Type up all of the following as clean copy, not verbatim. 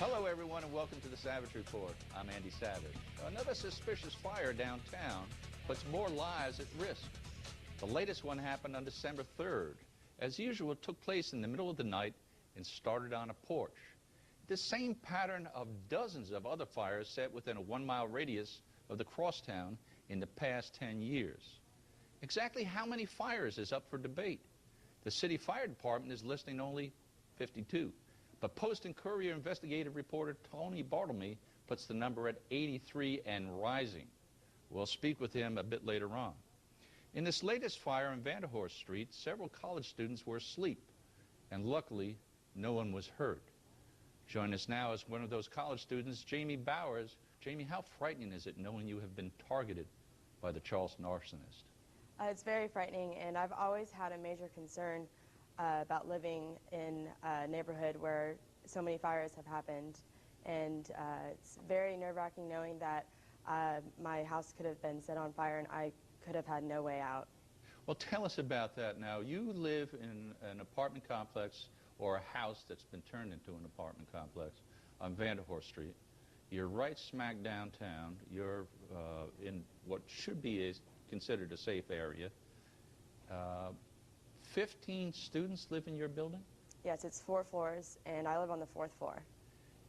Hello, everyone, and welcome to the Savage Report. I'm Andy Savage. Another suspicious fire downtown puts more lives at risk. The latest one happened on December 3rd. As usual, it took place in the middle of the night and started on a porch. The same pattern of dozens of other fires set within a 1-mile radius of the crosstown in the past 10 years. Exactly how many fires is up for debate. The city fire department is listing only 52. But Post and Courier investigative reporter Tony Bartlemy puts the number at 83 and rising. We'll speak with him a bit later on. In this latest fire on Vanderhorst Street, several college students were asleep, and luckily, no one was hurt. Join us now is one of those college students, Jamie Bowers. Jamie, how frightening is it knowing you have been targeted by the Charleston arsonist? It's very frightening, and I've always had a major concern about living in a neighborhood where so many fires have happened, and it's very nerve-wracking knowing that my house could have been set on fire and I could have had no way out. Well, tell us about that now. You live in an apartment complex or a house that's been turned into an apartment complex on Vanderhorst Street. You're right smack downtown. You're in what should be considered a safe area. 15 students live in your building? Yes, it's 4 floors, and I live on the 4th floor.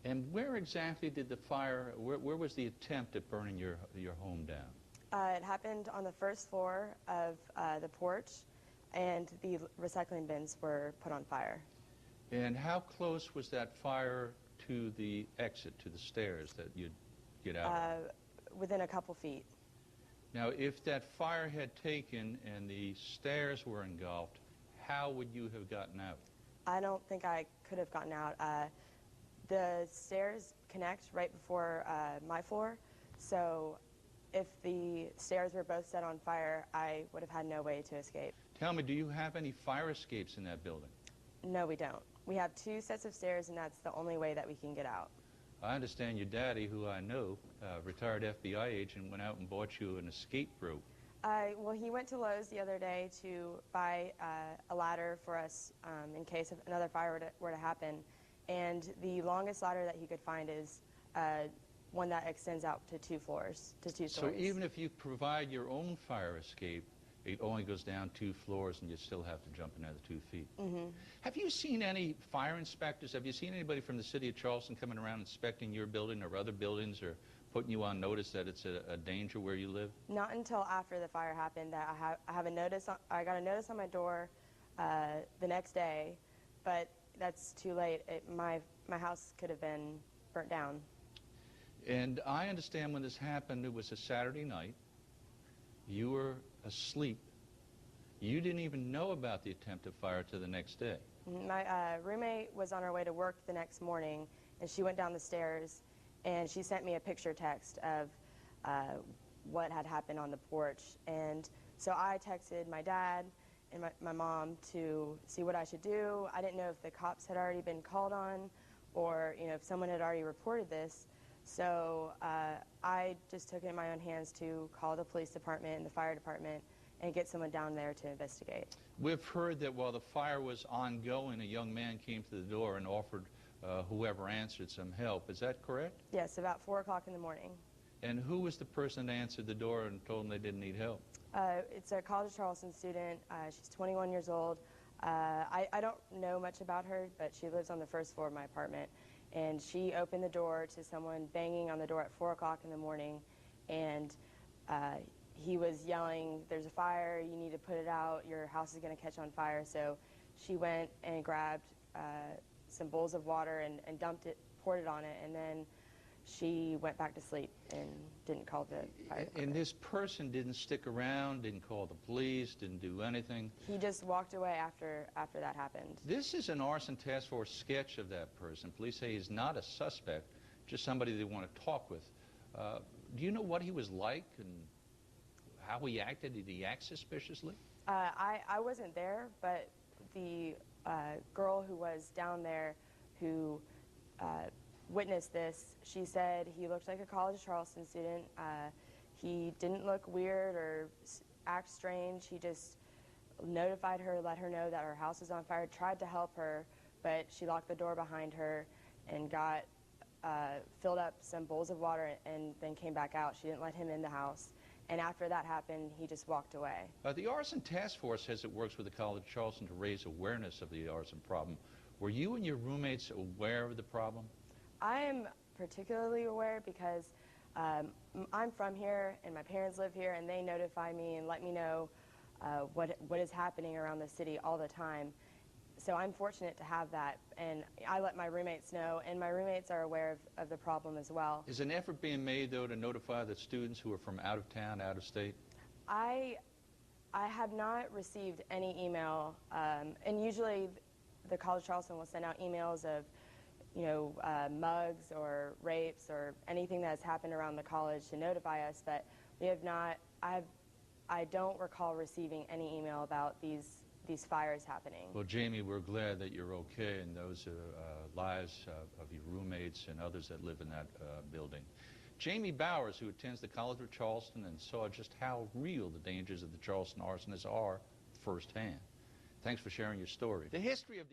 And where exactly did the fire, where was the attempt at burning your home down? It happened on the 1st floor of the porch, and the recycling bins were put on fire. And how close was that fire to the exit, to the stairs that you'd get out of? Within a couple feet. Now, if that fire had taken and the stairs were engulfed, how would you have gotten out? I don't think I could have gotten out. The stairs connect right before my floor, so if the stairs were both set on fire, I would have had no way to escape. Tell me, do you have any fire escapes in that building? No, we don't. We have 2 sets of stairs, and that's the only way that we can get out. I understand your daddy, who I know, retired FBI agent, went out and bought you an escape rope. Well, he went to Lowe's the other day to buy a ladder for us in case another fire were to happen. And the longest ladder that he could find is one that extends out to 2 floors, to 2 stories. So even if you provide your own fire escape, it only goes down 2 floors and you still have to jump another 2 feet. Mm-hmm. Have you seen any fire inspectors? Have you seen anybody from the city of Charleston coming around inspecting your building or other buildings, or putting you on notice that it's a danger where you live? Not until after the fire happened that I have a notice. I got a notice on my door the next day, but that's too late. My house could have been burnt down. And I understand when this happened, it was a Saturday night. You were asleep. You didn't even know about the attempted fire till the next day. My roommate was on her way to work the next morning, and she went down the stairs, and she sent me a picture text of what had happened on the porch. And so I texted my dad and my mom to see what I should do. I didn't know if the cops had already been called on, or if someone had already reported this. So I just took it in my own hands to call the police department and the fire department and get someone down there to investigate. We've heard that while the fire was ongoing, a young man came to the door and offered whoever answered some help. Is that correct? Yes, about 4 o'clock in the morning. And who was the person that answered the door and told them they didn't need help? It's a College of Charleston student. She's 21 years old. I don't know much about her, but she lives on the 1st floor of my apartment. And she opened the door to someone banging on the door at 4 o'clock in the morning, and he was yelling, "There's a fire, you need to put it out, your house is going to catch on fire." So she went and grabbed some bowls of water and dumped it, poured it on it, and then she went back to sleep and didn't call the fire department. And this person didn't stick around, didn't call the police, didn't do anything? He just walked away after that happened. This is an arson task force sketch of that person. Police say he's not a suspect, just somebody they want to talk with. Do you know what he was like and how he acted? Did he act suspiciously? I wasn't there, but the girl who was down there who witnessed this, she said he looked like a College of Charleston student. He didn't look weird or act strange. He just notified her, let her know that her house was on fire, tried to help her, but she locked the door behind her and got filled up some bowls of water and then came back out. She didn't let him in the house. And after that happened, he just walked away. The Arson Task Force says it works with the College of Charleston to raise awareness of the arson problem. Were you and your roommates aware of the problem? I am particularly aware because I'm from here and my parents live here, and they notify me and let me know what is happening around the city all the time. So I'm fortunate to have that, and I let my roommates know, and my roommates are aware of the problem as well. Is an effort being made, though, to notify the students who are from out of town, out of state? I have not received any email, and usually the College of Charleston will send out emails of, mugs or rapes or anything that has happened around the college to notify us, but we have not. I don't recall receiving any email about these fires happening. Well, Jamie, we're glad that you're okay, and those lives of your roommates and others that live in that building. Jamie Bowers, who attends the College of Charleston and saw just how real the dangers of the Charleston arsonists are firsthand. Thanks for sharing your story. The history of the